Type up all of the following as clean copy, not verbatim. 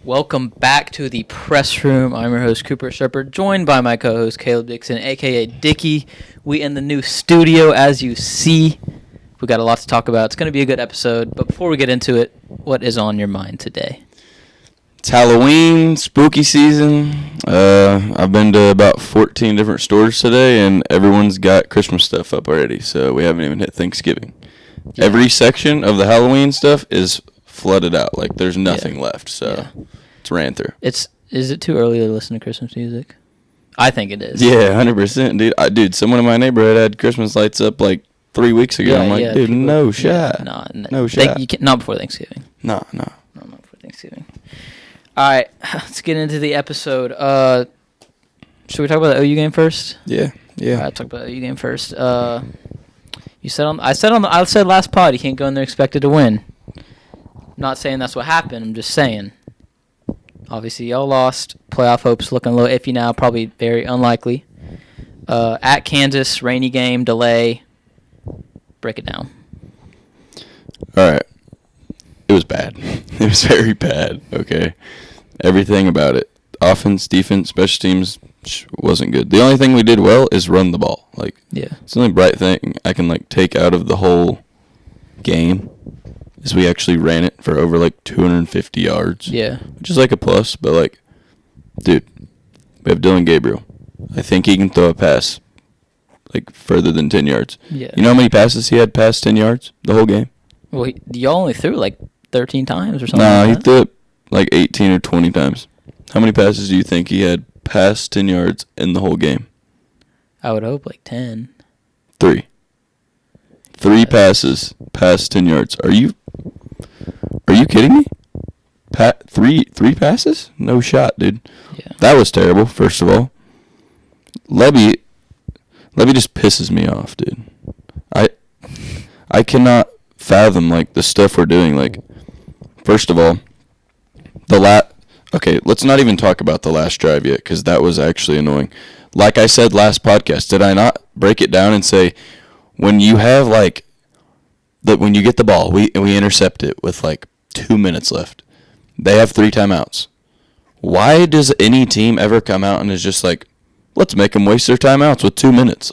Welcome back to the press room. I'm your host, Cooper Shepard, joined by my co-host, Caleb Dixon, a.k.a. Dickie. We in the new studio, as you see. We got a lot to talk about. It's going to be a good episode. But before we get into it, what is on your mind today? It's Halloween, spooky season. I've been to about 14 different stores today, and everyone's got Christmas stuff up already, so we haven't even hit Thanksgiving. Yeah. Every section of the Halloween stuff is flooded out. Like, there's nothing left, so it's ran through. Is it too early to listen to Christmas music? I think it is. Yeah, 100%, dude. Dude, someone in my neighborhood had Christmas lights up, like, 3 weeks ago. I'm like, dude, no shot. No shot. Not before Thanksgiving. No. No, not before Thanksgiving. All right, let's get into the episode. Should we talk about the OU game first? Yeah. All right, talk about the OU game first. I said last pod, you can't go in there expected to win. I'm not saying that's what happened. I'm just saying. Obviously, y'all lost. Playoff hopes looking a little iffy now. Probably very unlikely. At Kansas, rainy game, delay. Break it down. All right. It was bad. It was very bad, okay? Everything about it. Offense, defense, special teams wasn't good. The only thing we did well is run the ball. It's the only bright thing I can, take out of the whole game is we actually ran it for over, 250 yards. Yeah. Which is, a plus, but, dude, we have Dylan Gabriel. I think he can throw a pass, further than 10 yards. Yeah. You know how many passes he had past 10 yards the whole game? Well, y'all only threw, 13 times or something. No, he threw it, 18 or 20 times. How many passes do you think he had past 10 yards in the whole game? I would hope 10. 3. 3 passes past 10 yards. Are you kidding me? Three passes? No shot, dude. Yeah. That was terrible, first of all. Levy just pisses me off, dude. I cannot fathom, the stuff we're doing. First of all, okay, let's not even talk about the last drive yet, because that was actually annoying. Like I said last podcast, did I not break it down and say, when you have, when you get the ball, we intercept it with, 2 minutes left. They have 3 timeouts. Why does any team ever come out and is just let's make them waste their timeouts with 2 minutes?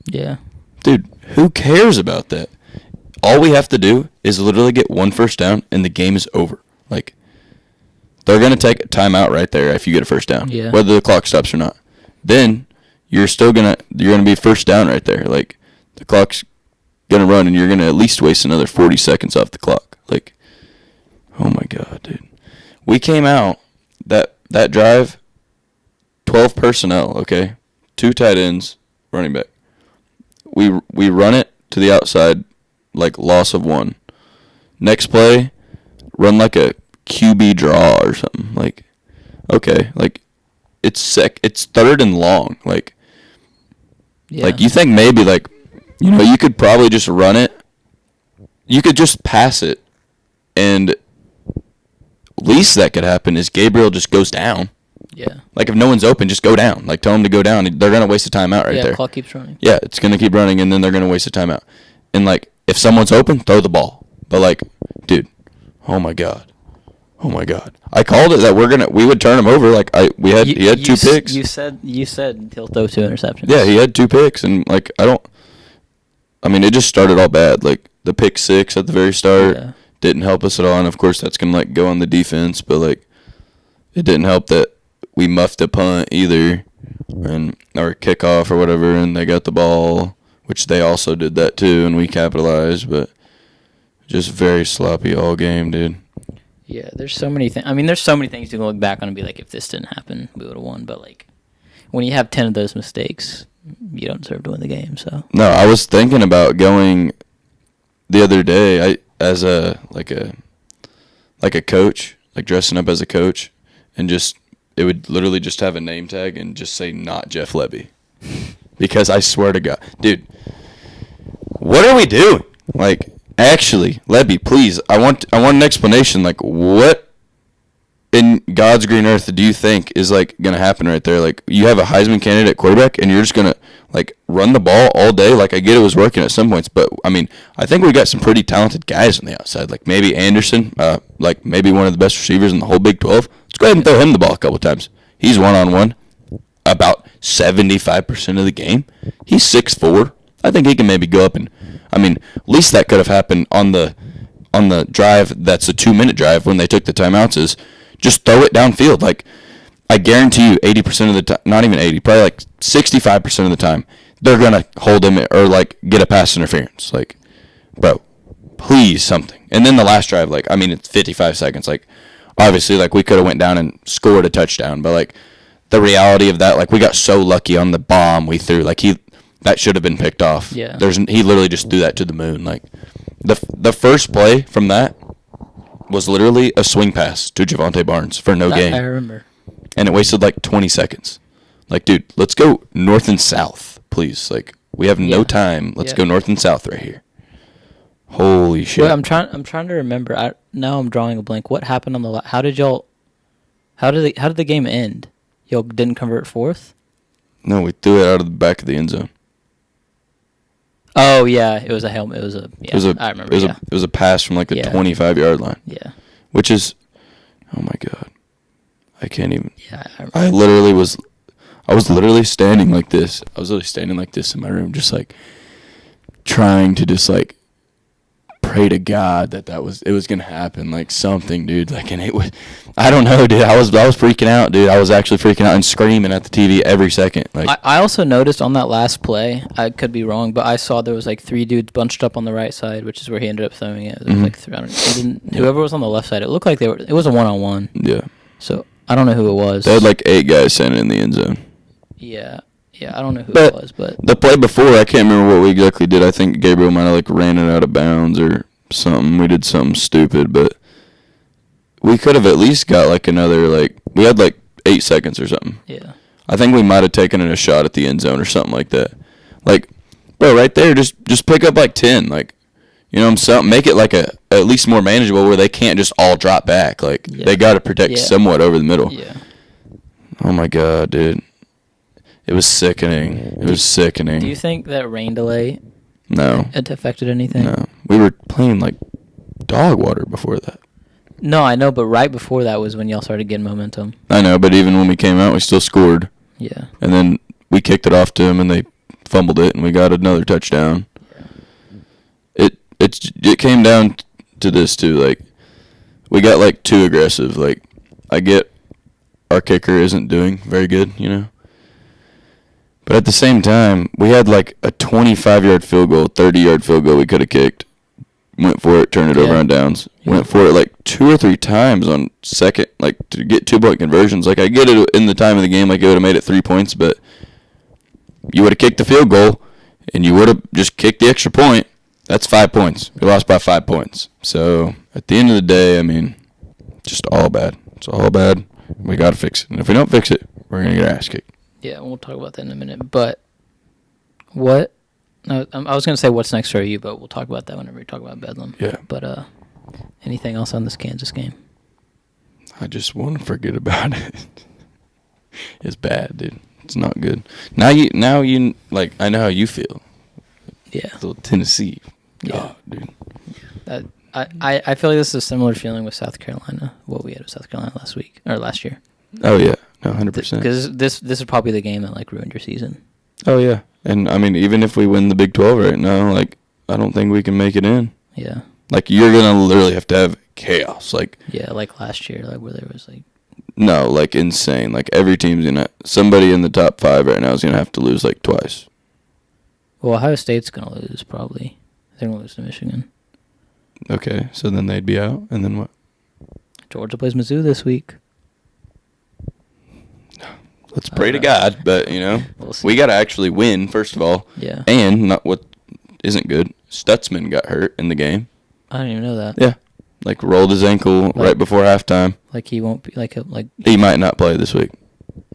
Yeah. Dude, who cares about that? All we have to do is literally get 1 first down, and the game is over. They're going to take a timeout right there if you get a first down, whether the clock stops or not. Then you're going to be first down right there. The clock's going to run, and you're going to at least waste another 40 seconds off the clock. Oh, my God, dude. We came out, that drive, 12 personnel, okay? 2 tight ends, running back. We run it to the outside, loss of 1. Next play, run a QB draw or something. Okay, it's 3rd and long. You think maybe, you could probably just run it. You could just pass it, and least that could happen is Gabriel just goes down. Yeah. If no one's open, just go down. Tell them to go down. They're going to waste a timeout right there. Yeah, the clock keeps running. Yeah, it's going to keep running, and then they're going to waste a timeout. And, if someone's open, throw the ball. But, dude, oh, my God. Oh, my God. I called it that we would turn him over. He had 2 picks. You said he'll throw 2 interceptions. Yeah, he had 2 picks, and, it just started all bad. The pick 6 at the very start didn't help us at all, and, of course, that's going to, go on the defense. But, it didn't help that we muffed a punt either, or kickoff or whatever, and they got the ball, which they also did that too, and we capitalized, but just very sloppy all game, dude. Yeah, there's so many things. There's so many things you can look back on and be like, if this didn't happen, we would have won. But when you have 10 of those mistakes, you don't deserve to win the game. So no, I was thinking about going the other day. As a coach, dressing up as a coach, and it would literally just have a name tag and just say not Jeff Levy, because I swear to God, dude, what are we doing? Actually, Levy, please, I want an explanation. What in God's green earth do you think is gonna happen right there? You have a Heisman candidate quarterback, and you're just gonna run the ball all day. I get it was working at some points, but I think we got some pretty talented guys on the outside. Maybe Anderson, maybe one of the best receivers in the whole Big 12. Let's go ahead and throw him the ball a couple times. He's one-on-one about 75% of the game. He's 6'4". I think he can maybe go up and, I mean, at least that could have happened on the drive that's a 2-minute drive when they took the timeouts is just throw it downfield. Like, I guarantee you 80% of the time, not even 80, probably like 65% of the time, they're going to hold him or, like, get a pass interference. Like, bro, please something. And then the last drive, like, I mean, it's 55 seconds. Like, obviously, like, we could have went down and scored a touchdown. But, like, the reality of that, like, we got so lucky on the bomb we threw. Like, that should have been picked off. Yeah. He literally just threw that to the moon. Like, the first play from that was literally a swing pass to Javonte Barnes for no gain. I remember. And it wasted like 20 seconds. Like, dude, let's go north and south, please. Like, we have no time. Let's go north and south right here. Holy shit! Wait, I'm trying to remember. Now I'm drawing a blank. What happened on the? How did the game end? Y'all didn't convert fourth? No, we threw it out of the back of the end zone. Oh yeah, it was a helmet. I remember. It was a pass from like the 25-yard line. Yeah. Which is, oh my god, I can't even. Yeah. I was literally standing like this. I was literally standing like this in my room, just like trying to just like pray to God that it was gonna happen, like something, dude. Like, and it was, I don't know, dude. I was freaking out, dude. I was actually freaking out and screaming at the TV every second. Like, I also noticed on that last play, I could be wrong, but I saw there was like 3 dudes bunched up on the right side, which is where he ended up throwing it. There was like 3. Whoever was on the left side, it looked like it was a 1-on-1. Yeah. So I don't know who it was. They had like 8 guys standing in the end zone. Yeah. Yeah, I don't know who it was, but the play before, I can't remember what we exactly did. I think Gabriel might have like ran it out of bounds or something. We did something stupid, but we could have at least got like another, like, we had like 8 seconds or something. Yeah. I think we might have taken a shot at the end zone or something like that. Like, bro, right there, just pick up like 10, like, you know, make it like at least more manageable where they can't just all drop back. Like, they got to protect somewhat over the middle. Yeah. Oh my god, dude. It was sickening. It was sickening. Do you think that rain delay it affected anything? No. We were playing like dog water before that. No, I know, but right before that was when y'all started getting momentum. I know, but even when we came out, we still scored. Yeah. And then we kicked it off to them, and they fumbled it, and we got another touchdown. Yeah. It came down to this, too. Like, we got, like, too aggressive. Like, I get our kicker isn't doing very good, you know? But at the same time, we had like a 25-yard field goal, 30-yard field goal we could have kicked. Went for it, turned it over on downs. Yeah. Went for it like 2 or 3 times on second, like to get 2-point conversions. Like, I get it in the time of the game, like it would have made it 3 points, but you would have kicked the field goal and you would have just kicked the extra point. That's 5 points. We lost by 5 points. So at the end of the day, I mean, just all bad. It's all bad. We got to fix it. And if we don't fix it, we're going to get our ass kicked. Yeah, we'll talk about that in a minute. But what? No, I was going to say what's next for you, but we'll talk about that whenever we talk about Bedlam. Yeah. But anything else on this Kansas game? I just want to forget about it. It's bad, dude. It's not good. Now you like, I know how you feel. Yeah. Little Tennessee. Yeah, dude. I feel like this is a similar feeling with South Carolina. What we had with South Carolina last year. Oh yeah. No, 100%. Because this is probably the game that like ruined your season. Oh yeah, and I mean, even if we win the Big 12 right now, like, I don't think we can make it in. Yeah. Like, you're gonna literally have to have chaos, like. Yeah, like last year, like where there was like. No, like insane. Like, every team's somebody in the top 5 right now is gonna have to lose like twice. Well, Ohio State's gonna lose probably. They're gonna lose to Michigan. Okay, so then they'd be out, and then what? Georgia plays Mizzou this week. Let's pray to God, but, you know, we got to actually win, first of all. Yeah. And not what isn't good. Stutzman got hurt in the game. I didn't even know that. Yeah. Like, rolled his ankle right before halftime. Like, he won't be, like. He might not play this week.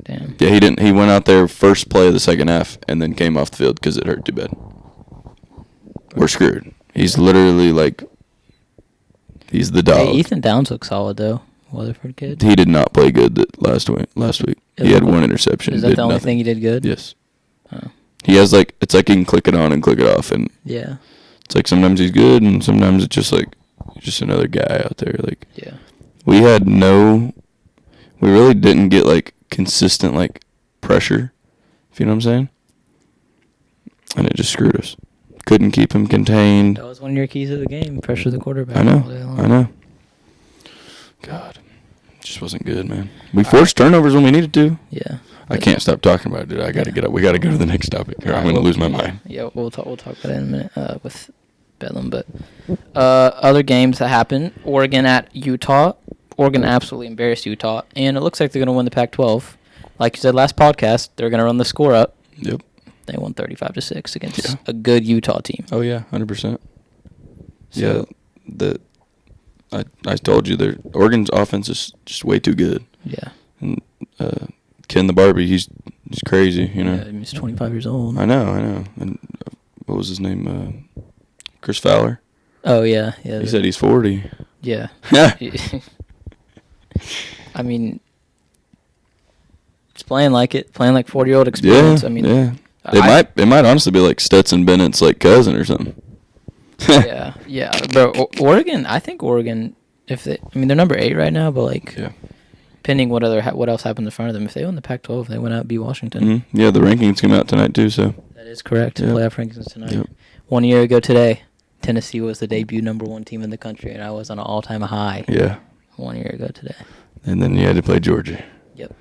Damn. Yeah, he didn't. He went out there first play of the second half and then came off the field because it hurt too bad. We're screwed. He's literally, like, he's the dog. Hey, Ethan Downs looks solid, though. Weatherford kid. He did not play good last week. He had 1 interception. Is that the only thing he did good? Yes. Oh. He has like, it's like he can click it on and click it off, and yeah, it's like sometimes he's good and sometimes it's just like just another guy out there. Like, yeah, we had we really didn't get, like, consistent, like, pressure, if you know what I'm saying. And it just screwed us. Couldn't keep him contained. That was one of your keys of the game, pressure the quarterback. I know. God, it just wasn't good, man. We forced turnovers when we needed to. Yeah. I can't stop talking about it, dude. I got to get up. We got to go to the next topic, or I'm going to lose my mind. Yeah, we'll talk about it in a minute with Bedlam. But other games that happened, Oregon at Utah. Oregon absolutely embarrassed Utah, and it looks like they're going to win the Pac-12. Like you said last podcast, they're going to run the score up. Yep. They won 35-6 against a good Utah team. Oh yeah, 100%. So, I told you Oregon's offense is just way too good. Yeah. And Ken the Barbie, he's crazy, you know. Yeah, he's 25 years old. I know. And what was his name? Chris Fowler. Oh yeah. He said he's 40. Yeah. I mean, it's playing like 40-year-old experience. Yeah, I mean, yeah. It might honestly be like Stetson Bennett's like cousin or something. yeah, bro. Oregon, I think Oregon, they're number 8 right now, but like, depending what else happens in front of them, if they win the Pac-12, they went out and beat Washington. Mm-hmm. Yeah, the rankings come out tonight too. So that is correct. Yep. Playoff rankings tonight. Yep. 1 year ago today, Tennessee was the debut number 1 team in the country, and I was on an all-time high. Yeah. 1 year ago today. And then you had to play Georgia. Yep.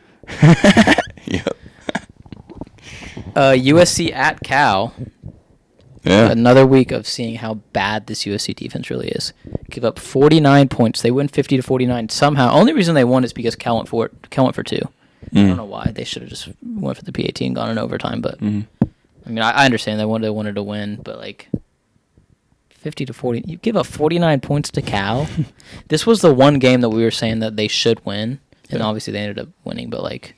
Yep. USC at Cal. Yeah. Another week of seeing how bad this USC defense really is. Give up 49 points. They win 50-49 somehow. Only reason they won is because Cal went for 2. I don't know why. They should have just went for the PAT and gone in overtime. But I mean, I understand they wanted to win, but like 50-40, you give up 49 points to Cal. This was the one game that we were saying that they should win, and obviously they ended up winning. But like,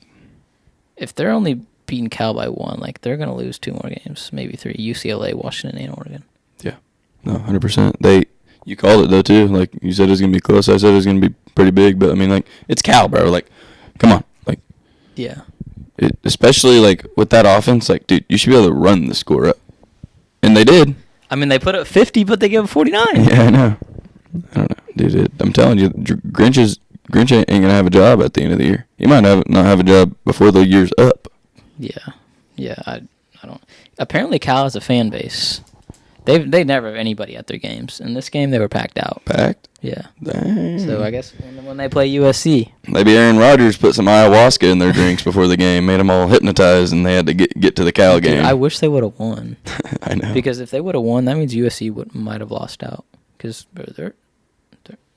if they're only beating Cal by 1, like they're gonna lose 2 more games, maybe 3. UCLA, Washington, and Oregon. Yeah, no, 100%. You called it though too. Like you said, it was gonna be close. I said it was gonna be pretty big. But I mean, like it's Cal, bro. Like, come on, like. Yeah. Especially like with that offense, like dude, you should be able to run the score up, and they did. I mean, they put up 50, but they gave up 49. Yeah, I know. I don't know, dude. I'm telling you, Grinch ain't gonna have a job at the end of the year. He might not have a job before the year's up. Yeah. I don't. Apparently, Cal has a fan base. They never have anybody at their games. In this game, they were packed out. Packed? Yeah. Dang. So I guess when they play USC, maybe Aaron Rodgers put some ayahuasca in their drinks before the game, made them all hypnotized, and they had to get to the Cal game. Dude, I wish they would have won. I know. Because if they would have won, that means USC might have lost out. Because they're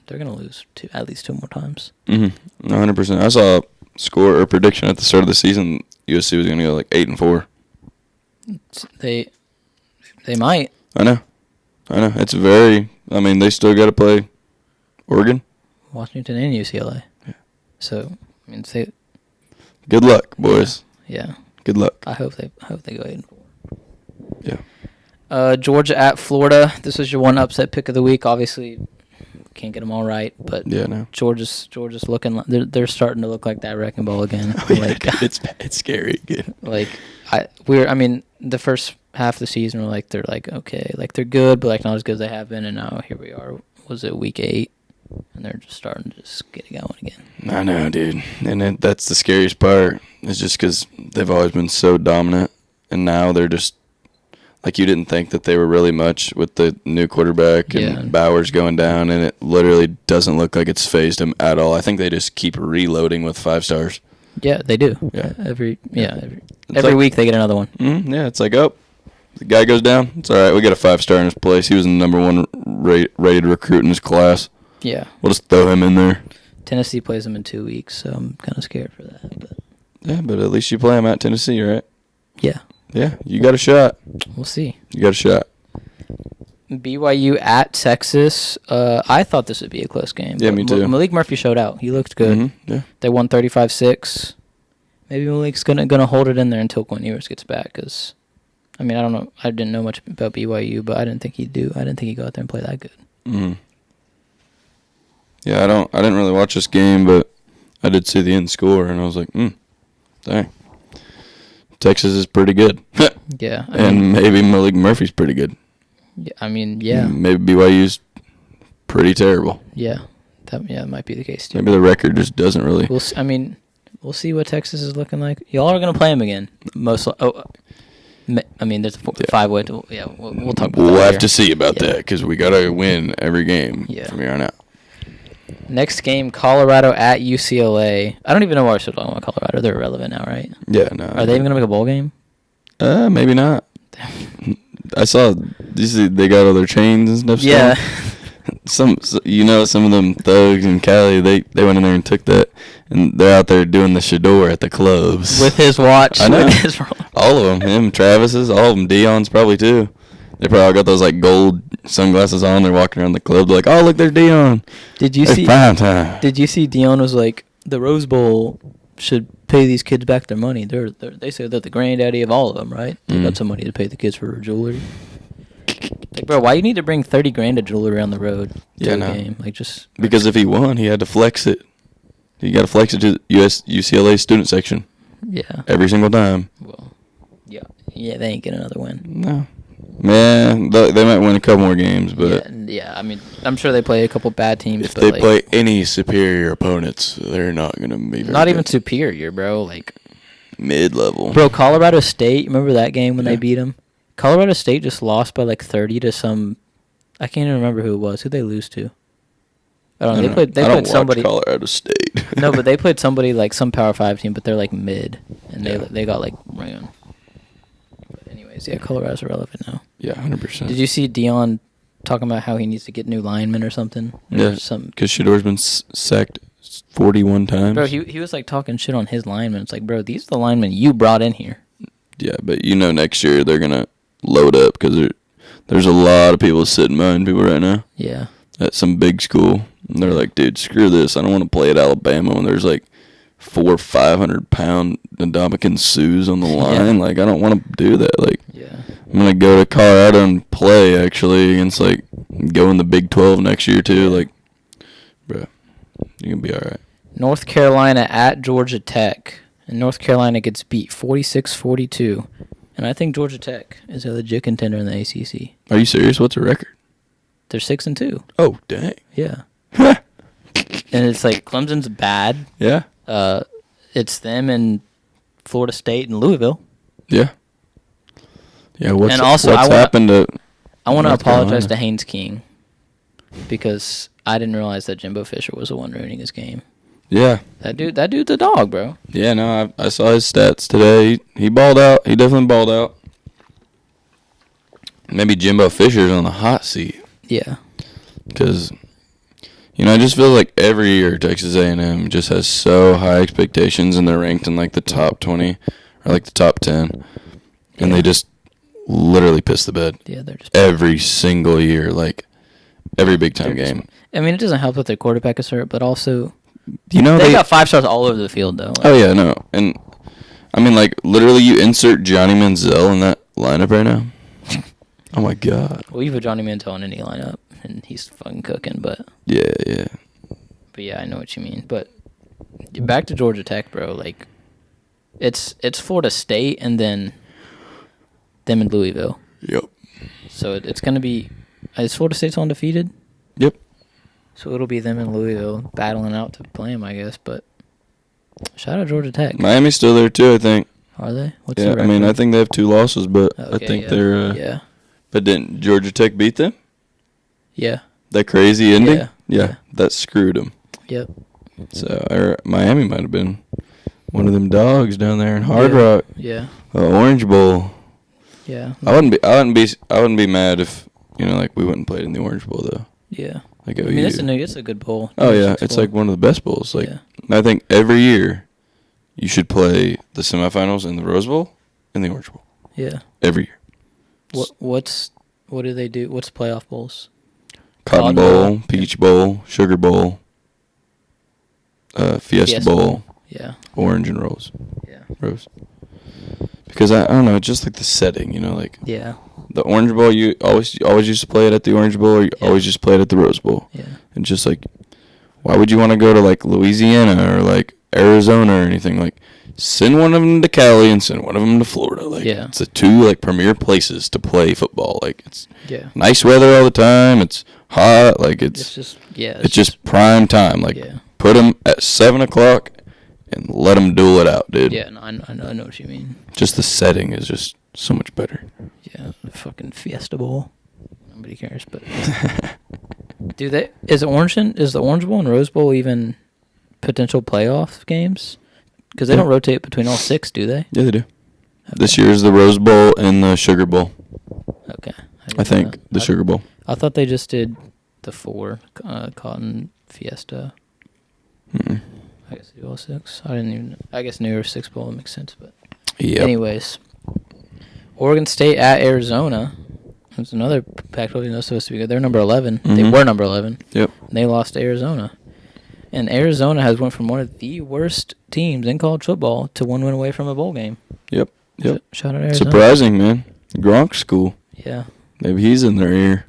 gonna lose at least 2 more times. 100%. I saw a score or prediction at the start of the season. USC was gonna go like 8-4. They might. I know. It's very. I mean, they still got to play Oregon, Washington, and UCLA. Yeah. So I mean, good luck, boys. Yeah. Good luck. I hope they go 8-4. Yeah. Georgia at Florida. This was your one upset pick of the week. Obviously, can't get them all right, but Georgia's looking. They're starting to look like that wrecking ball again. Oh, yeah, like it's scary again. Like the first half of the season we're like they're like okay, like they're good, but like not as good as they have been, and now here we are. Was it week 8? And they're just starting to just get it going again. I know, dude, and that's the scariest part. It's just because they've always been so dominant, and now they're just like you didn't think that they were really much with the new quarterback and Bowers going down, and it literally doesn't look like it's phased them at all. I think they just keep reloading with 5 stars. Yeah, they do. Yeah, every week they get another one. Yeah, it's like the guy goes down. It's all right. We got a 5-star in his place. He was the number 1 rated recruit in his class. Yeah, we'll just throw him in there. Tennessee plays him in 2 weeks, so I'm kind of scared for that. But. Yeah, but at least you play him at Tennessee, right? Yeah. Yeah, you got a shot. We'll see. You got a shot. BYU at Texas. I thought this would be a close game. Yeah, me too. Malik Murphy showed out. He looked good. Mm-hmm. Yeah. They won 35-6. Maybe Malik's gonna hold it in there until Quinn Ewers gets back. Cause, I mean, I don't know. I didn't know much about BYU, but I didn't think he'd do. I didn't think he'd go out there and play that good. Mm-hmm. Yeah, I didn't really watch this game, but I did see the end score, and I was like, dang. Texas is pretty good. Yeah. And maybe Malik Murphy's pretty good. Yeah, I mean, yeah. Maybe BYU's pretty terrible. Yeah. That might be the case too. Maybe the record just doesn't really. We'll see what Texas is looking like. Y'all are gonna play them again. There's a 5-way. We'll talk about that. We'll have to see about that because we gotta win every game from here on out. Next game, Colorado at UCLA. I don't even know why we're still talking about Colorado. They're irrelevant now, right? Yeah, no. Are they even gonna make a bowl game? Maybe not. I saw. They got all their chains and stuff. Yeah. Some of them thugs in Cali, they went in there and took that, and they're out there doing the Shador at the clubs with his watch. I know. All of them, him, Travis's, all of them, Dion's probably too. They probably all got those like gold sunglasses on. They're walking around the club. They're like, "Oh, look, there's Dion." Did you see? Prime time. Did you see? Dion was like, "The Rose Bowl should pay these kids back their money. They say they're the granddaddy of all of them, right? They got some money to pay the kids for jewelry." Like, bro, why you need to bring $30,000 of jewelry on the road to a game? Like, just because if he won, he had to flex it. He got to flex it to UCLA student section. Yeah. Every single time. Well, yeah, they ain't get another win. No. Man, they might win a couple more games, but yeah. I mean, I'm sure they play a couple bad teams. If they play any superior opponents, they're not gonna be very not even good. superior, bro. Like mid-level. Bro, Colorado State. Remember that game when they beat them? Colorado State just lost by like 30 to some. I can't even remember who it was. Who they lose to? I don't know. They played somebody. Colorado State. No, but they played somebody like some Power 5 team, but they're like mid, and they got like ran. But anyways, Colorado's irrelevant now. Yeah, 100%. Did you see Dion talking about how he needs to get new linemen or something? Yeah, because Shador's been sacked 41 times. Bro, he was like talking shit on his linemen. It's like, bro, these are the linemen you brought in here. Yeah, but next year they're gonna load up because there's a lot of people sitting behind people right now. Yeah. At some big school. And they're like, dude, screw this. I don't want to play at Alabama when there's like 500-pound Ndamukong Suhs on the line. Like, I don't want to do that. Like, I'm going to go to Colorado and play, actually, against, like, go in the Big 12 next year, too. Like, bro, you're going to be all right. North Carolina at Georgia Tech. And North Carolina gets beat 46-42. And I think Georgia Tech is a legit contender in the ACC. Are you serious? What's the record? They're 6-2. Oh, dang. Yeah. And it's like Clemson's bad. Yeah. It's them and Florida State and Louisville. Yeah. Yeah. What's happened to? I want to apologize to Haynes King because I didn't realize that Jimbo Fisher was the one ruining his game. Yeah. That dude's a dog, bro. Yeah, no, I saw his stats today. He balled out. He definitely balled out. Maybe Jimbo Fisher's on the hot seat. Yeah. Because, I just feel like every year Texas A&M just has so high expectations and they're ranked in like the top 20 or like the top 10. And they just literally piss the bed. Yeah, they're just every single year, like every big time game. I mean, it doesn't help that their quarterback is hurt, but also they got 5 stars all over the field though. Oh yeah, no. And I mean, like, literally you insert Johnny Manziel in that lineup right now. Oh my god. Well, you put Johnny Manziel in any lineup and he's fucking cooking, but yeah. But yeah, I know what you mean. But back to Georgia Tech, bro. Like, it's Florida State and then them in Louisville. Yep. So it's gonna be. Is Florida State's undefeated? Yep. So it'll be them in Louisville battling out to play them, I guess. But shout out Georgia Tech. Miami's still there too, I think. Are they? What's their record? I mean, I think they have 2 losses, but I think they're. Yeah. But didn't Georgia Tech beat them? Yeah. That crazy ending? Yeah. That screwed them. Yep. So Miami might have been one of them dogs down there in Hard Rock. Yeah. Orange Bowl. Yeah. I wouldn't be mad if like we wouldn't play in the Orange Bowl though. Yeah. Like I mean, it's a good bowl. Oh yeah, it's like one of the best bowls. Like I think every year you should play the semifinals in the Rose Bowl and the Orange Bowl. Yeah. Every year. What do they do? What's playoff bowls? Cotton Bowl, Peach Bowl, Sugar Bowl, Fiesta Bowl. Yeah. Orange and Rose. Yeah. Rose. Because I don't know, just like the setting, like. Yeah. The Orange Bowl, you always used to play it at the Orange Bowl, or you always just play it at the Rose Bowl. Yeah. And just like, why would you want to go to like Louisiana or like Arizona or anything? Like, send one of them to Cali and send one of them to Florida. Like, it's the 2 like premier places to play football. Like, it's nice weather all the time. It's hot. Like it's just prime time. Like put them at 7 o'clock and let them duel it out, dude. Yeah, no, I know what you mean. Just the setting is just so much better. Yeah, the fucking Fiesta Bowl. Nobody cares, but is the Orange Bowl and Rose Bowl even potential playoff games? Because they don't rotate between all 6, do they? Yeah, they do. Okay. This year is the Rose Bowl and the Sugar Bowl. Okay. I think the Sugar Bowl. I thought they just did the 4, Cotton, Fiesta. Mm-mm. I guess they do all 6. I guess New Year's 6 Bowl makes sense, but. Yep. Anyways. Oregon State at Arizona. It's another Pac-12 team that's supposed to be good. They're number 11. Mm-hmm. They were number 11. Yep. And they lost to Arizona. And Arizona has went from one of the worst teams in college football to one win away from a bowl game. Yep. Shout out Arizona. Surprising, man. Gronk school. Yeah. Maybe he's in their ear.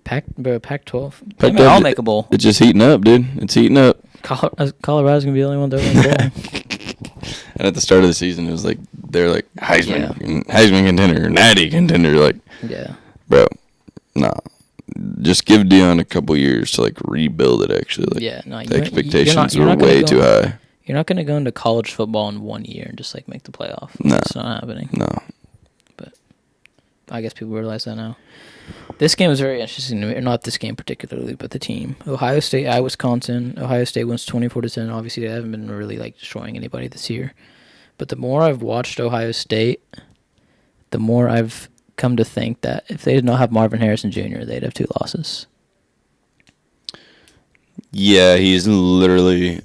Pac-12. I'll make a bowl. It's just heating up, dude. It's heating up. Colorado's going to be the only one that wins a bowl. And at the start of the season, it was like, they're like, Heisman contender, Natty contender. Like, yeah. Bro, nah. Just give Deion a couple years to, like, rebuild it, actually. Like, the expectations were way too high. You're not going to go into college football in 1 year and just, like, make the playoff. No. It's not happening. No. But I guess people realize that now. This game was very interesting to me. Not this game particularly, but the team. Ohio State at Wisconsin. Ohio State wins 24-10. Obviously, they haven't been really, like, destroying anybody this year. But the more I've watched Ohio State, the more I've come to think that if they did not have Marvin Harrison Jr., they'd have 2 losses. Yeah, he's literally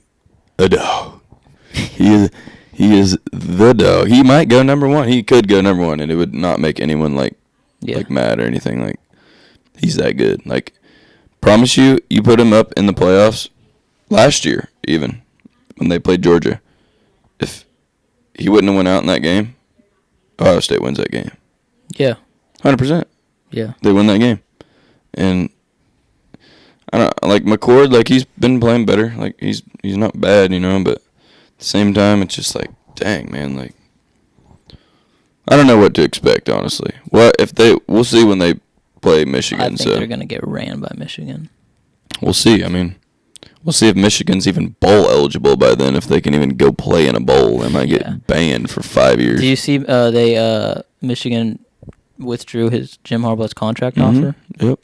a dog. He is the dog. He might go number 1. He could go number 1, and it would not make anyone like mad or anything. Like, he's that good. Like, promise you put him up in the playoffs last year, even when they played Georgia. If he wouldn't have went out in that game, Ohio State wins that game. Yeah. 100%. Yeah. They win that game. And I don't like McCord, like, he's been playing better. Like, he's not bad, you know, but at the same time, it's just like, dang, man, like, I don't know what to expect, honestly. We'll see when they play Michigan. I think they're going to get ran by Michigan. We'll see. I mean, we'll see if Michigan's even bowl eligible by then. If they can even go play in a bowl, they might get banned for 5 years. Do you see Michigan withdrew Jim Harbaugh's contract offer? Yep.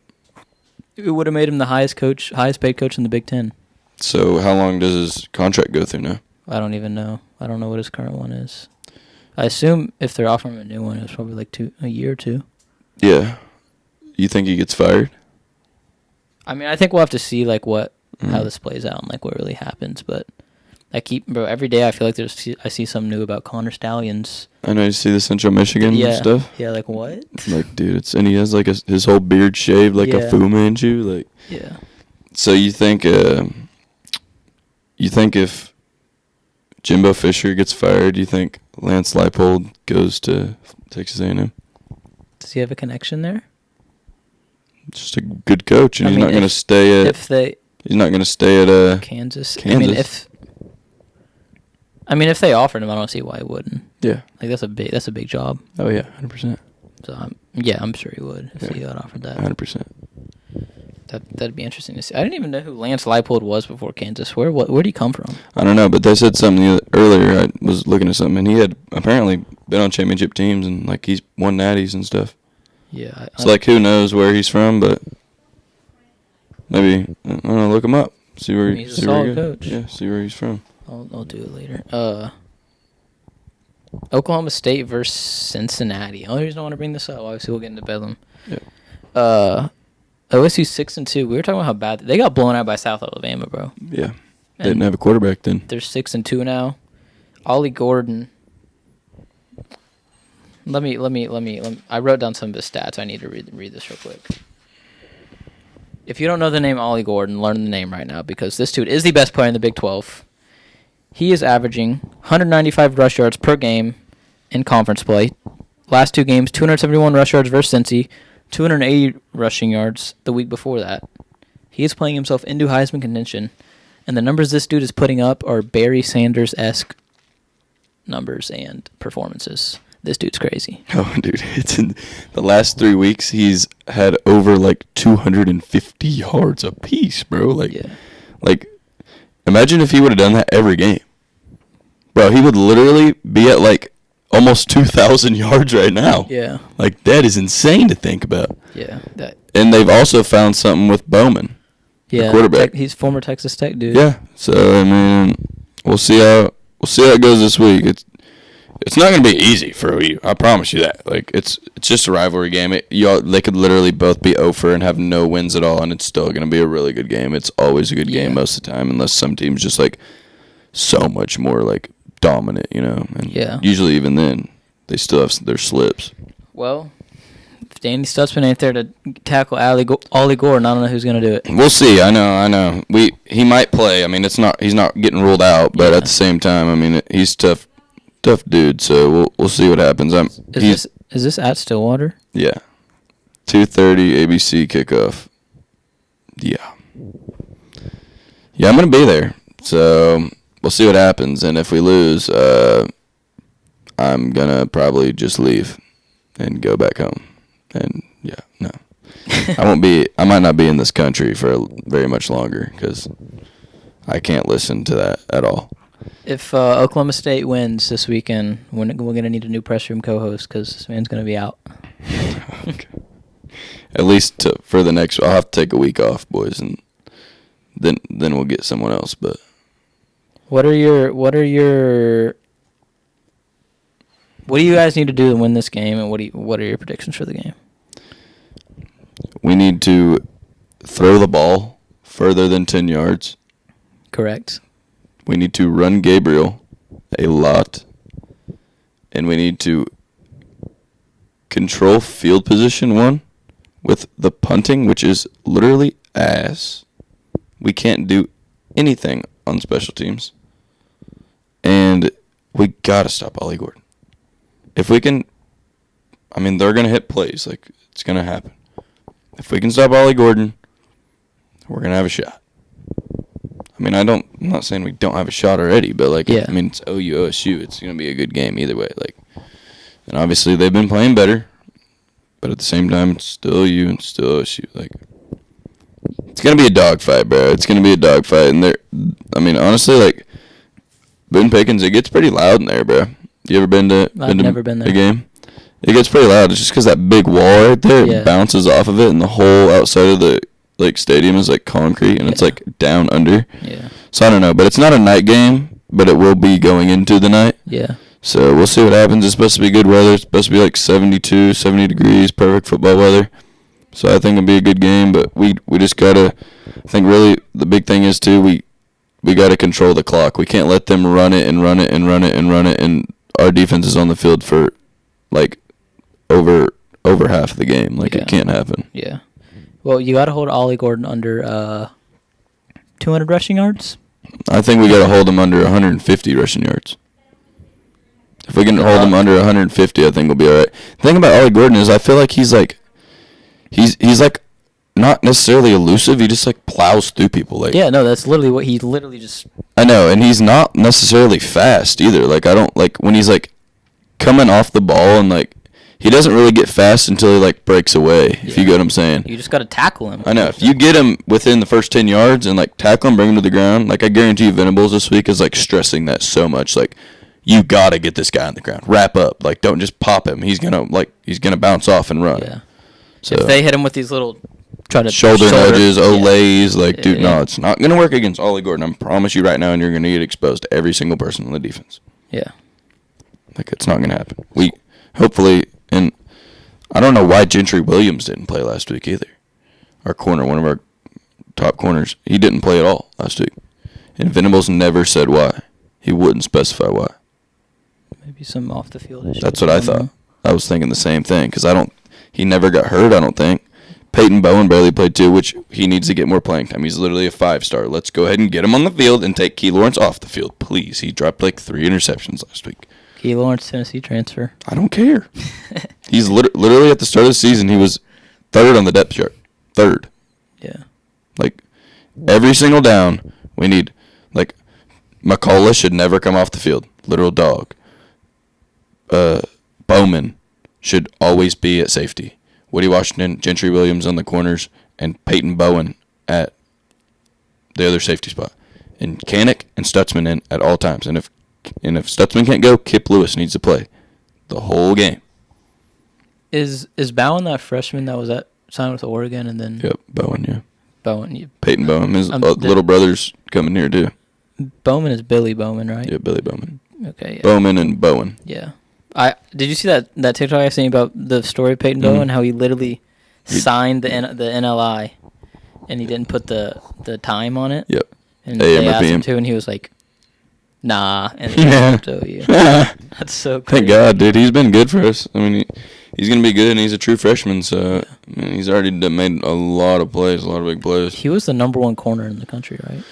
It would have made him the highest paid coach in the Big Ten. So how long does his contract go through now? I don't even know. I don't know what his current one is. I assume if they're offering him a new one, it's probably like a year or 2. Yeah. You think he gets fired? I mean, I think we'll have to see like how this plays out and like what really happens. But every day I feel like I see something new about Connor Stallions. I know you see the Central Michigan stuff. Yeah, like what? Like, dude, and he has like his whole beard shaved like a Fu Manchu. Like, yeah. So you think if Jimbo Fisher gets fired, you think Lance Leipold goes to Texas A&M? Does he have a connection there? Just a good coach, and he's not going to stay at. He's not going to stay at Kansas. Kansas. I mean, if they offered him, I don't see why he wouldn't. Yeah, like that's a big job. Oh yeah, 100%. So I'm sure he would if he got offered that. 100%. That'd be interesting to see. I didn't even know who Lance Leipold was before Kansas. Where'd he come from? I don't know, but they said something earlier. I was looking at something, and he had apparently been on championship teams, and like he's won natties and stuff. Yeah. So like, who knows where he's from? But maybe I don't know. Look him up. See where he's a solid coach. Yeah, see where he's from. I'll do it later. Oklahoma State versus Cincinnati. The only reason I want to bring this up, obviously, we'll get into Bedlam. Yeah. OSU 6-2. We were talking about how bad they got blown out by South Alabama, bro. Yeah, they didn't have a quarterback then. They're 6-2 now. Ollie Gordon. Let me. I wrote down some of his stats. I need to read this real quick. If you don't know the name Ollie Gordon, learn the name right now because this dude is the best player in the Big 12. He is averaging 195 rush yards per game in conference play. Last 2 games, 271 rush yards versus Cincy, 280 rushing yards the week before that. He is playing himself into Heisman contention, and the numbers this dude is putting up are Barry Sanders-esque numbers and performances. this dude's crazy. Oh, dude, it's in the last 3 weeks. He's had over 250 yards apiece, bro. Like, imagine if he would have done that every game, bro. He would literally be at almost 2,000 yards right now. Yeah. That is insane to think about. Yeah. And they've also found something with Bowman. Yeah. Quarterback. He's former Texas Tech dude. Yeah. So I mean, we'll see how it goes this week. It's not going to be easy for OU. I promise you that. It's just a rivalry game. They could literally both be 0-for and have no wins at all, and it's still going to be a really good game. It's always a good game most of the time, unless some team's just so much more dominant, And usually even then, they still have their slips. Well, if Danny Stutzman ain't there to tackle Ollie Gordon, I don't know who's going to do it. We'll see. I know. He might play. I mean, he's not getting ruled out, but at the same time, I mean, he's tough dude. So we'll see what happens. Is this at Stillwater? Yeah, 2:30 ABC kickoff. Yeah, I'm gonna be there. So we'll see what happens, and if we lose, I'm gonna probably just leave and go back home. And no, I might not be in this country for very much longer because I can't listen to that at all. If Oklahoma State wins this weekend, we're going to need a new press room co-host because this man's going to be out. Okay. At least for the next, I'll have to take a week off, boys, and then we'll get someone else. But what do you guys need to do to win this game, and what are your predictions for the game? We need to throw the ball further than 10 yards. Correct. We need to run Gabriel a lot, and we need to control field position with the punting, which is literally ass. We can't do anything on special teams, and we gotta stop Ollie Gordon. If we can, I mean, they're gonna hit plays, it's gonna happen. If we can stop Ollie Gordon, we're gonna have a shot. I mean, I'm not saying we don't have a shot already, but I mean, it's OU OSU. It's gonna be a good game either way. And obviously they've been playing better, but at the same time, it's still OU and still OSU. It's gonna be a dogfight, bro. It's gonna be a dogfight, and I mean, honestly, Boone Pickens, it gets pretty loud in there, bro. You ever been to? I've never been there. A game? It gets pretty loud. It's just because that big wall right there it bounces off of it, and the whole outside of the stadium is concrete, and it's down under. Yeah. So I don't know, but it's not a night game, but it will be going into the night. Yeah. So we'll see what happens. It's supposed to be good weather. It's supposed to be 72, 70 degrees, perfect football weather. So I think it'll be a good game, but we just gotta. I think really the big thing is too we gotta control the clock. We can't let them run it, and our defense is on the field for over half of the game. It can't happen. Yeah. Well, you got to hold Ollie Gordon under 200 rushing yards. I think we got to hold him under 150 rushing yards. If we can hold him under 150, I think we'll be all right. The thing about Ollie Gordon is I feel like he's not necessarily elusive. He just plows through people. That's literally what he just. I know, and he's not necessarily fast either. I don't when he's coming off the ball and he doesn't really get fast until he breaks away. If you get what I'm saying. You just got to tackle him. I know. If you get him within the first 10 yards and tackle him, bring him to the ground. I guarantee you, Venables this week is stressing that so much. You gotta get this guy on the ground. Wrap up. Don't just pop him. He's gonna bounce off and run. Yeah. So if they hit him with these little shoulder nudges, olays, dude, no, it's not gonna work against Ollie Gordon. I promise you right now, and you're gonna get exposed to every single person on the defense. Yeah. It's not gonna happen. We hopefully. And I don't know why Gentry Williams didn't play last week either. Our corner, one of our top corners, he didn't play at all last week. And Venables never said why. He wouldn't specify why. Maybe some off the field issues. That's what I thought. I was thinking the same thing because he never got hurt, I don't think. Peyton Bowen barely played too, which he needs to get more playing time. He's literally a 5-star. Let's go ahead and get him on the field and take Key Lawrence off the field, please. He dropped 3 interceptions last week. Key Lawrence, Tennessee transfer. I don't care. He's literally at the start of the season, he was 3rd on the depth chart. 3rd. Yeah. Every single down, we need, McCullough should never come off the field. Literal dog. Bowman should always be at safety. Woody Washington, Gentry Williams on the corners, and Peyton Bowen at the other safety spot. And Kanik and Stutzman in at all times. And if Stutzman can't go, Kip Lewis needs to play the whole game. Is Bowen that freshman that was signed with Oregon and then? Yep, Bowen, yeah. Bowen. Peyton Bowen. His little brother's coming here, too. Bowman is Billy Bowman, right? Yeah, Billy Bowman. Okay, yeah. Bowman and Bowen. Yeah. Did you see that TikTok I seen about the story of Peyton Bowen, how he literally signed the NLI and he didn't put the time on it? Yep. And they asked him to, and he was like, nah. And then that's so cool. Thank God, dude. He's been good for us. I mean, he's going to be good, and he's a true freshman, so I mean, he's already made a lot of plays, a lot of big plays. He was the number one corner in the country, right?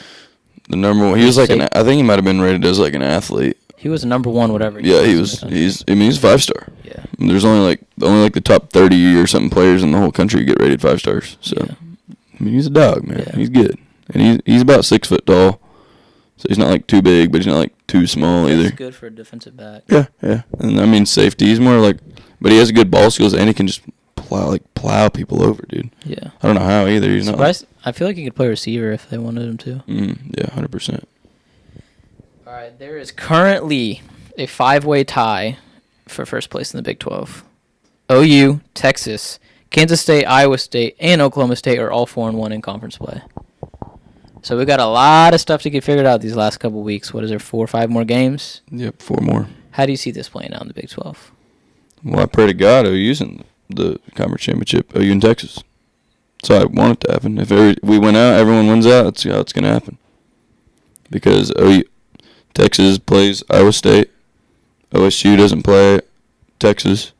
The number one. He was like I think he might have been rated as like an athlete. He was the number one, whatever. Yeah, he was. He's a 5-star. Yeah. There's only the top 30 or something players in the whole country get rated 5 stars. So, yeah. I mean, he's a dog, man. Yeah. He's good, and he's about 6 foot tall. So he's not like too big, but he's not like too small either. He's good for a defensive back. Yeah. And I mean safety. He's more like, but he has good ball skills, and he can just plow people over, dude. Yeah. I don't know how either. He's not. I feel like he could play receiver if they wanted him to. Yeah, 100%. All right, there is currently a 5-way tie for first place in the Big 12. OU, Texas, Kansas State, Iowa State, and Oklahoma State are all 4-1 in conference play. So we got a lot of stuff to get figured out these last couple of weeks. What is there, 4 or 5 more games? Yep, 4 more. How do you see this playing out in the Big 12? Well, I pray to God OU's in the conference championship, OU in Texas. So I want it to happen. If we win out, everyone wins out, that's how it's going to happen. Because Texas plays Iowa State. OSU doesn't play Texas.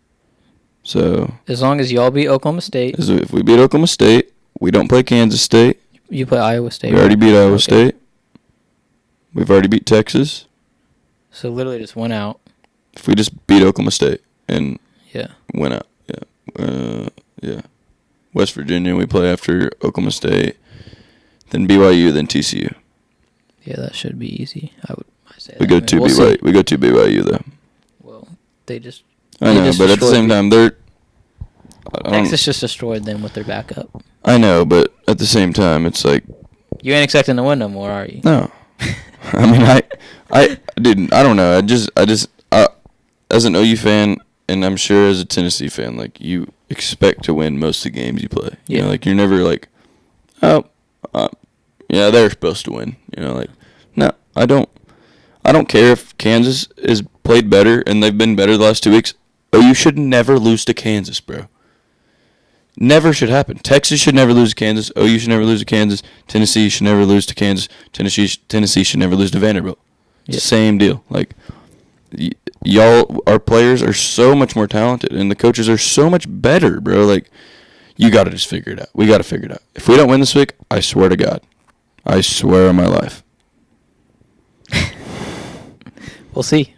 So as long as y'all beat Oklahoma State. If we beat Oklahoma State, we don't play Kansas State. You play Iowa State. We already beat Iowa State. We've already beat Texas. So literally just went out. If we just beat Oklahoma State and win out. Yeah. West Virginia, we play after Oklahoma State, then BYU, then TCU. Yeah, that should be easy. I say we go to BYU. We go to BYU though. Well, they just. I know, but at the same time, Texas just destroyed them with their backup. I know, but at the same time, it's like. You ain't expecting to win no more, are you? No. I mean, I don't know. I just, as an OU fan, and I'm sure as a Tennessee fan, like, you expect to win most of the games you play. Yeah. You know, like, you're never like, oh, yeah, they're supposed to win. You know, like, no, I don't care if Kansas is played better and they've been better the last 2 weeks. OU should never lose to Kansas, bro. Never should happen. Texas should never lose to Kansas. OU should never lose to Kansas. Tennessee should never lose to Kansas. Tennessee should never lose to Vanderbilt. Yeah. Same deal. Like, y'all, our players are so much more talented, and the coaches are so much better, bro. Like, you got to just figure it out. We got to figure it out. If we don't win this week, I swear to God. I swear on my life. We'll see.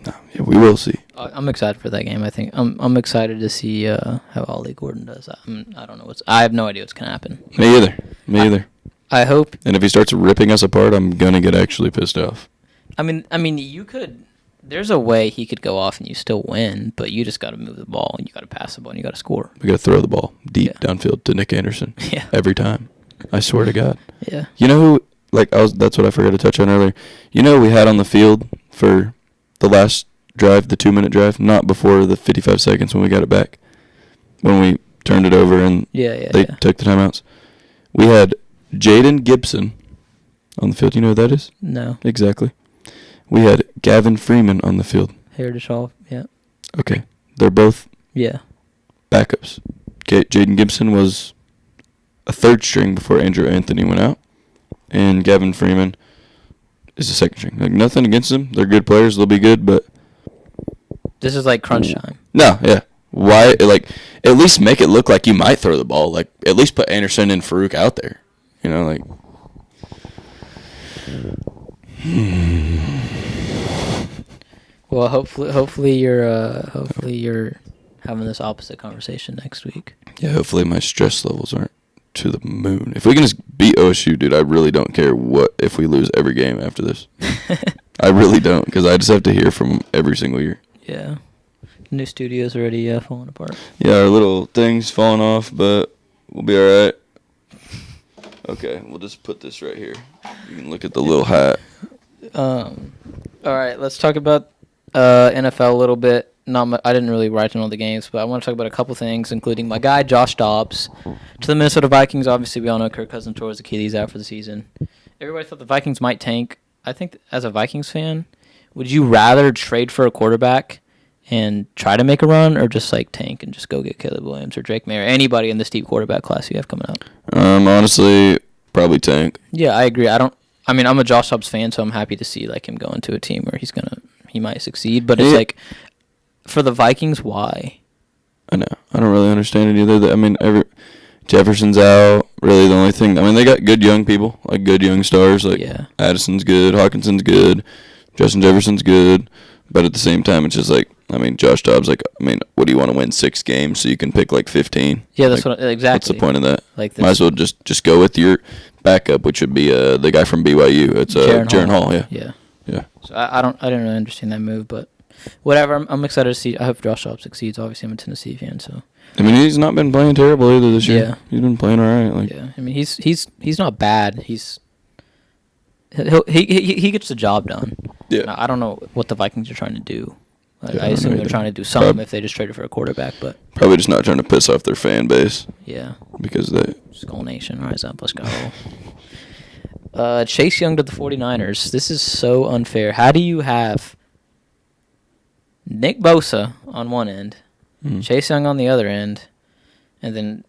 No, yeah, we will see. I'm excited for that game. I think I'm excited to see how Ollie Gordon does. I don't know I have no idea what's gonna happen. Me either. I hope. And if he starts ripping us apart, I'm gonna get actually pissed off. I mean, you could. There's a way he could go off and you still win, but you just got to move the ball and you got to pass the ball and you got to score. We got to throw the ball deep downfield to Nick Anderson. Yeah. Every time. I swear to God. Yeah. You know who? That's what I forgot to touch on earlier. You know who we had on the field for the last drive, the 2-minute drive, not before the 55 seconds when we got it back, when we turned it over and they took the timeouts. We had Jaden Gibson on the field. You know who that is? No. Exactly. We had Gavin Freeman on the field. Heritage Hall, yeah. Okay. They're both backups. Jaden Gibson was a third string before Andrew Anthony went out, and Gavin Freeman is a second string. Like, nothing against them. They're good players. They'll be good, but... This is like crunch time. No, yeah. Why? Like, at least make it look like you might throw the ball. Like, at least put Anderson and Farouk out there. You know, like... Well, hopefully you're having this opposite conversation next week. Yeah, hopefully my stress levels aren't to the moon. If we can just beat OSU, dude, I really don't care if we lose every game after this. I really don't, because I just have to hear from them every single year. Yeah. New studio's already falling apart. Yeah, our little thing's falling off, but we'll be all right. Okay, we'll just put this right here. You can look at the little hat. All right, let's talk about NFL a little bit. I didn't really write down all the games, but I want to talk about a couple things, including my guy Josh Dobbs to the Minnesota Vikings. Obviously, we all know Kirk Cousins tore his Achilles out for the season. Everybody thought the Vikings might tank. I think as a Vikings fan, would you rather trade for a quarterback and try to make a run, or just like tank and just go get Caleb Williams or Drake May or anybody in the steep quarterback class you have coming up? Honestly, probably tank. Yeah, I agree. I'm a Josh Dobbs fan, so I'm happy to see like him go into a team where he might succeed. But it's like, for the Vikings, why? I know. I don't really understand it either. Jefferson's out. Really, the only thing. They got good young people, like good young stars. Like Addison's good, Hawkinson's good, Justin Jefferson's good. But at the same time, it's just like, Josh Dobbs. What do you want to win 6 games so you can pick like 15? Yeah, that's exactly. What's the point of that? Like, might as well just go with your backup, which would be the guy from BYU. It's Jaron Hall. Yeah. So I didn't really understand that move, but whatever. I'm excited to see. I hope Josh Dobbs succeeds. Obviously, I'm a Tennessee fan, so. He's not been playing terrible either this year. Yeah. He's been playing all right. He's not bad. He gets the job done. Yeah. I don't know what the Vikings are trying to do. I assume they're trying to do something if they just traded for a quarterback, but probably just not trying to piss off their fan base. Yeah. Because they Skull Nation, rise up, let's go. Chase Young to the 49ers. This is so unfair. How do you have Nick Bosa on one end, Chase Young on the other end, and then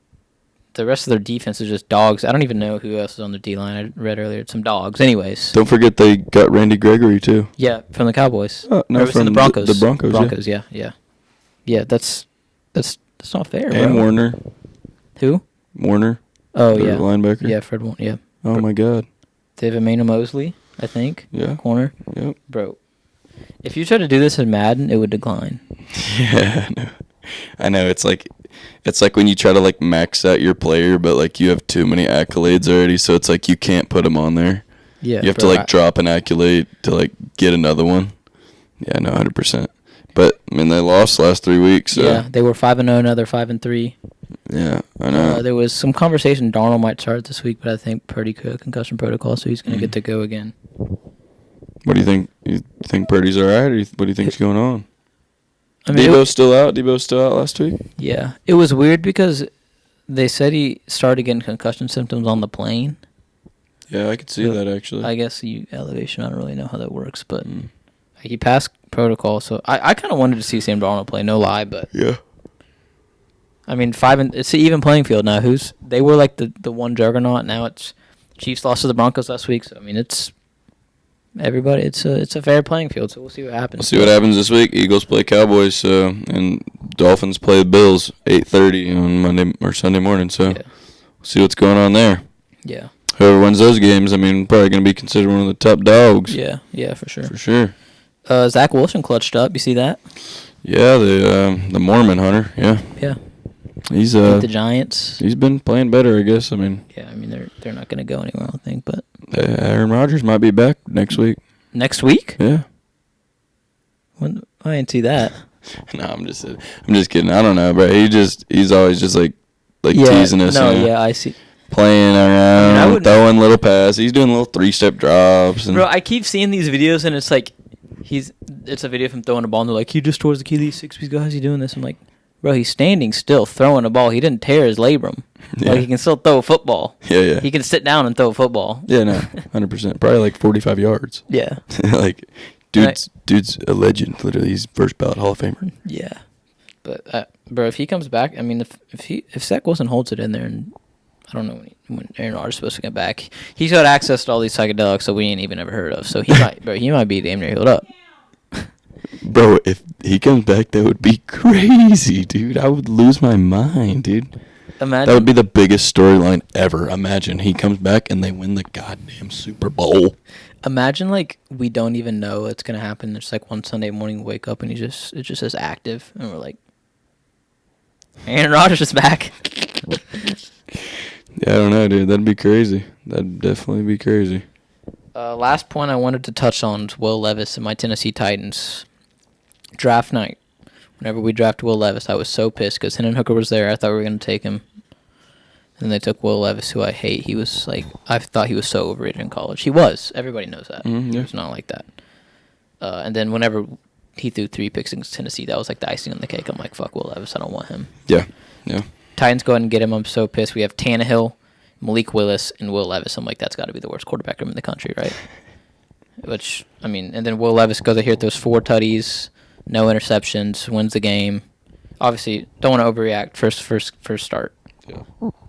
the rest of their defense is just dogs? I don't even know who else is on their D-line. I read earlier some dogs. Anyways. Don't forget they got Randy Gregory, too. Yeah, from the Cowboys. No, from the Broncos. The Broncos, Broncos, yeah. Yeah, that's not fair, and bro. Warner. Who? Warner. Oh, yeah. Linebacker. Yeah, Fred Warner, yeah. Oh, my God. They have Emmanuel Mosley, I think. Yeah. Corner. Yep. Bro, if you try to do this in Madden, it would decline. Yeah, I know. It's like when you try to like max out your player, but like you have too many accolades already, so it's like you can't put them on there. Yeah. You have to like drop an accolade to like get another one. Yeah, no, 100%. But they lost the last 3 weeks. So. Yeah, they were 5-0, now they're 5-3. Yeah, I know. There was some conversation Darnold might start this week, but I think Purdy could concussion protocol, so he's going to get to go again. What do you think? You think Purdy's all right, or what do you think's going on? Debo's still out? Debo's still out last week? Yeah. It was weird because they said he started getting concussion symptoms on the plane. Yeah, I could see that, actually. I guess elevation, I don't really know how that works, but he passed protocol, so I kind of wanted to see Sam Darnold play, no lie, but... Yeah. It's an even playing field now. They were like the one juggernaut. Now it's Chiefs lost to the Broncos last week. So it's everybody. It's a fair playing field. So we'll see what happens. We'll see what happens this week. Eagles play Cowboys, and Dolphins play the Bills 8:30 on Monday or Sunday morning. So we'll see what's going on there. Yeah. Whoever wins those games, probably going to be considered one of the top dogs. Yeah, for sure. For sure. Zach Wilson clutched up. You see that? Yeah, the Mormon hunter. Yeah. Yeah. He's beat the Giants. He's been playing better, I guess. Yeah, they're not going to go anywhere, I don't think. But Aaron Rodgers might be back next week. Next week? Yeah. I didn't see that. No, I'm just kidding. I don't know, bro. He's always just like teasing us. No, yeah, I see. Playing around, throwing little passes. He's doing little 3-step drops. Bro, I keep seeing these videos, and it's like it's a video of him throwing a ball, and they're like, he just tore his Achilles 6 weeks ago. How's he doing this? I'm like, bro, he's standing still throwing a ball. He didn't tear his labrum. Yeah. Like, he can still throw a football. Yeah. He can sit down and throw a football. Yeah, no, 100%. Probably like 45 yards. Yeah. Like, dude's a legend. Literally, he's first ballot Hall of Famer. Yeah. But, bro, if he comes back, if Zach Wilson holds it in there, and I don't know when Aaron Rodgers is supposed to get back, he's got access to all these psychedelics that we ain't even ever heard of. So he might be damn near healed up. Bro, if he comes back, that would be crazy, dude. I would lose my mind, dude. Imagine. That would be the biggest storyline ever. Imagine he comes back and they win the goddamn Super Bowl. Imagine, like, we don't even know it's going to happen. There's, like, one Sunday morning, we wake up, and it just says active. And we're like, Aaron Rodgers is back. Yeah, I don't know, dude. That'd be crazy. That'd definitely be crazy. Last point I wanted to touch on is Will Levis and my Tennessee Titans. Draft night Whenever we drafted Will Levis, I was so pissed because Hendon Hooker was there. I thought we were going to take him. And they took Will Levis, who I hate. He was like, I thought he was so overrated in college. He was. Everybody knows that. Mm-hmm, yeah. He was not like that. And then whenever he threw 3 picks against Tennessee, that was like the icing on the cake. I'm like, fuck Will Levis. I don't want him. Yeah. Titans go ahead and get him. I'm so pissed. We have Tannehill, Malik Willis, and Will Levis. I'm like, that's got to be the worst quarterback room in the country, right? Which, I mean, and then Will Levis goes out here, throws 4 tutties, no interceptions, wins the game. Obviously, don't want to overreact first start. Yeah.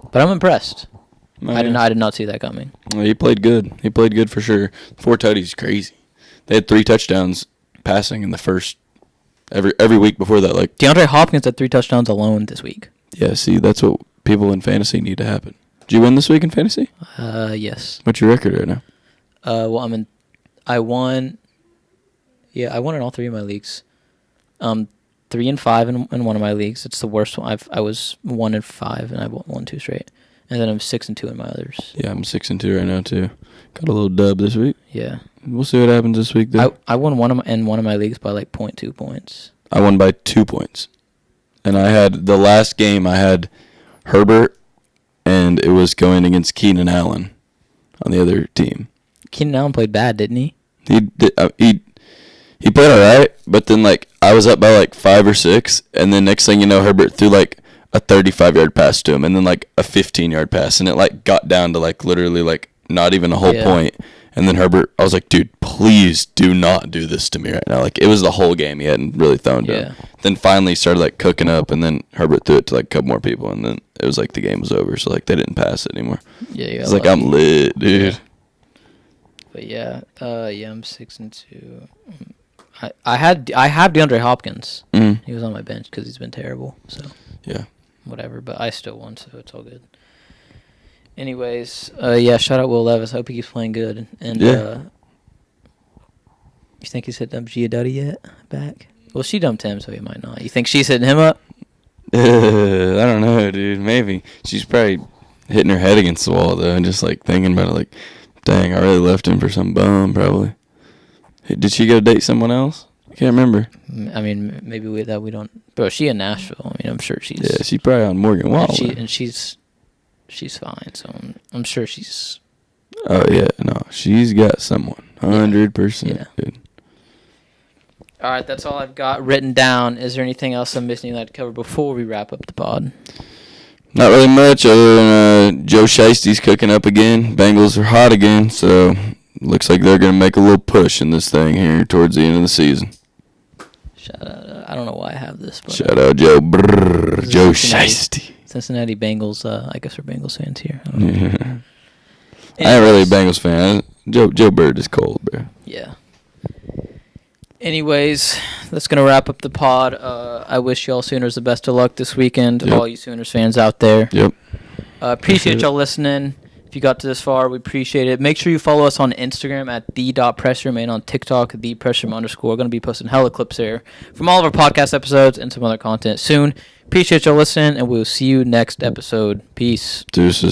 But I'm impressed. Oh, I did not see that coming. Well, he played good. He played good for sure. 4 tutties, crazy. They had 3 touchdowns passing in the first every week before that. Like DeAndre Hopkins had 3 touchdowns alone this week. Yeah, see, that's what people in fantasy need to happen. Did you win this week in fantasy? Yes. What's your record right now? Well, I won. Yeah, I won in all 3 of my leagues. 3 and 5 in one of my leagues. It's the worst one. I was 1 and 5, and I won 2 straight. And then I'm 6 and 2 in my others. Yeah, I'm 6 and 2 right now too. Got a little dub this week. Yeah. We'll see what happens this week though. I won one of my leagues by like 0.2 points. I won by 2 points, and I had the last game. I had Herbert, and it was going against Keenan Allen on the other team. Keenan Allen played bad, didn't he? He did. He played all right, but then like I was up by like 5 or 6, and then next thing you know, Herbert threw like a 35-yard pass to him, and then like a 15-yard pass, and it like got down to like literally like not even a whole point. And then Herbert, I was like, dude, please do not do this to me right now. Like it was the whole game he hadn't really thrown to him. Then finally started like cooking up, and then Herbert threw it to like a couple more people, and then it was like the game was over. So like they didn't pass it anymore. Yeah, it's like I'm lit, dude. Yeah. But yeah, I'm 6 and 2. I have DeAndre Hopkins. Mm-hmm. He was on my bench because he's been terrible. So yeah, whatever. But I still won, so it's all good. Anyways, yeah, shout out Will Levis. I hope he keeps playing good. And you think he's hitting up Giudice yet? Back? Well, she dumped him, so he might not. You think she's hitting him up? I don't know, dude. Maybe she's probably hitting her head against the wall though, and just like thinking about it, like, dang, I really left him for some bum, probably. Did she go date someone else? I can't remember. I mean, maybe we don't. Bro, she in Nashville. I mean, I'm sure she's. Yeah, she's probably on Morgan Wallen. And she's fine. So I'm sure she's. Oh yeah, no, she's got someone. 100%. Yeah. Dude. All right, that's all I've got written down. Is there anything else I'm missing you'd like to cover before we wrap up the pod? Not really much other than Joe Shiesty's cooking up again. Bengals are hot again, so looks like they're going to make a little push in this thing here towards the end of the season. Shout out. I don't know why I have this. But shout out Joe Shiesty. Cincinnati Bengals. I guess we're Bengals fans here. I ain't really a Bengals fan. Joe Bird is cold, bro. Yeah. Anyways, that's going to wrap up the pod. I wish y'all Sooners the best of luck this weekend, all you Sooners fans out there. Yep. Appreciate y'all listening. If you got to this far, we appreciate it. Make sure you follow us on Instagram at the.pressureman, and on TikTok, @thepressureman_. We're going to be posting hella clips there from all of our podcast episodes and some other content soon. Appreciate y'all listening, and we'll see you next episode. Peace. Deuces.